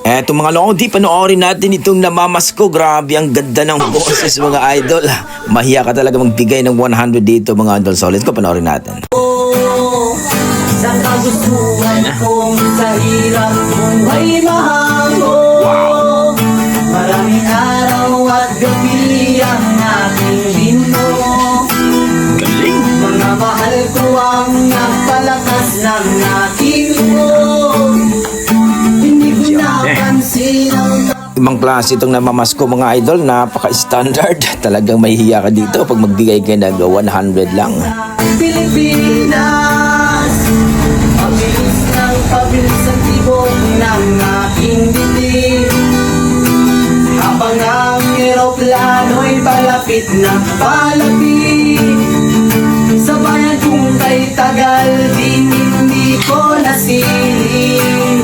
Eto mga lodi, panoorin natin itong namamasko. Grabe, ang ganda ng boses mga idol. Mahiya ka talaga magbigay ng 100 dito mga idol. So let's go, panoorin natin. Sa kagustuhan kong sa hirap buhay mahango. Maraming araw at gabi ang aking lindo. Mga mahal ko ang nagpalakas ng aking loob. Hindi ko napansin ang Ibang klase itong namamasko mga idol. Napaka-standard. Talagang mahihiya ka dito pag magbigay ka ng 100 lang. Pilipinas. Pabilis ng pabilis ang tibok ng aking dibdib. Habang ang eroplano'y palapit na palapit. Sa bayan kung kay tagal din hindi ko nasilip.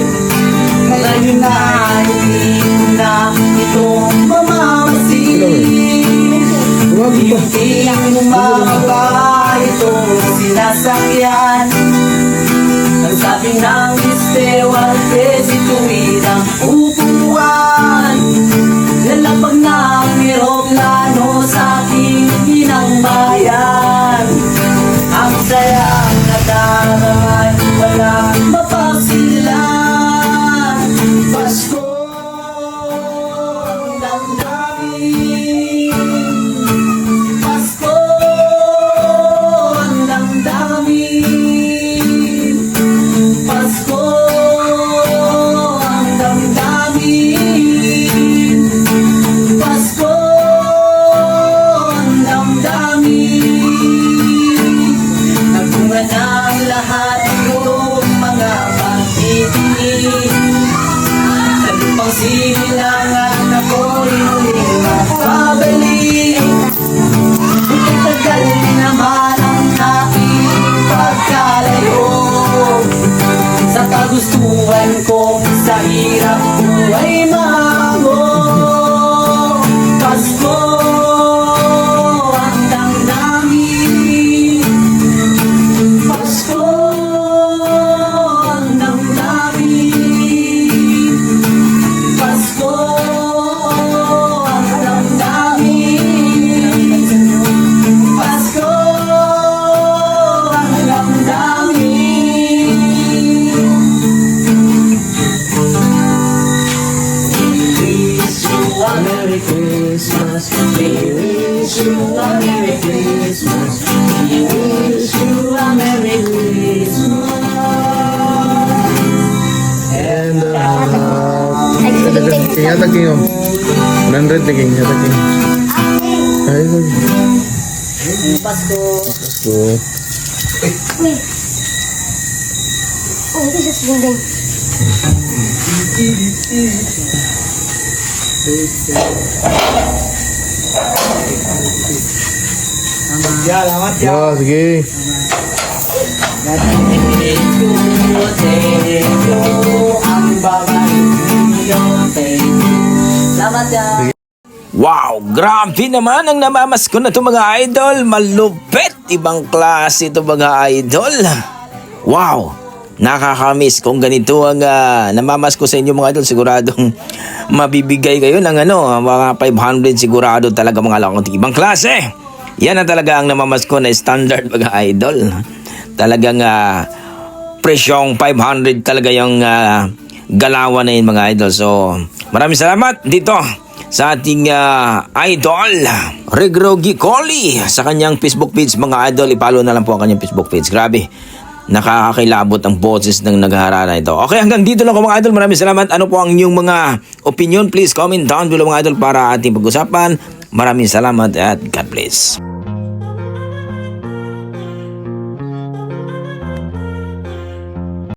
Ngayon na hindi na itong mamamasin. Yung bumababa itong sinasakyan. Ang sabi ng Mr. Walpes, ituwid ang upuan. Lalapag ng eroplano sa ating inang bayan. Ang sayang nadaramay, walang mapagsilan. Pasko ang damdamin. Pasko ang damdamin. Pasko ang damdamin. Pasko ang damdamin. Nagbunga ng lahat ng mga pag-ibig. Sa lupang sinilangan ako'y muling mapabalik. Ika'y tagal naman ang aking pagkalayo. Sa kagustuhan ko, sa hirap buhay mahango. Pasko ang damdamin. Pasko ang damdamin. Pasko ang damdamin. Pasko ang damdamin. Merry Christmas, we wish you a Merry Christmas, we wish you a Merry Christmas. And Ingatan kayo. 100 na king. Ingatan kayo. Ay, Pasko. Pasko. Oh, this is moving. Salamat Oh, sige. Thank you, ang bagay ninyo. Thank you. Salamat yan. Wow, grabe naman ang namamasko na ito mga idol. Malupit, ibang klase ito mga idol. Wow, nakakamiss kung ganito ang namamasko sa inyo mga idol. Siguradong mabibigay kayo ng mga 500 sigurado talaga mga lakong ibang klase. Yan ang talaga ang namamasko na standard mga idol. Talagang presyong 500 talaga yung galawan na yun mga idol. So maraming salamat dito sa ating idol Regrogi Collie sa kanyang Facebook page mga idol. I-follow na lang po ang kanyang Facebook page. Grabe, nakakakilabot ang boses ng nagharana ito. Okay, hanggang dito lang po mga idol. Maraming salamat. Ano po ang inyong mga opinion? Please comment down below mga idol para ating pag-usapan. Maraming salamat at God bless.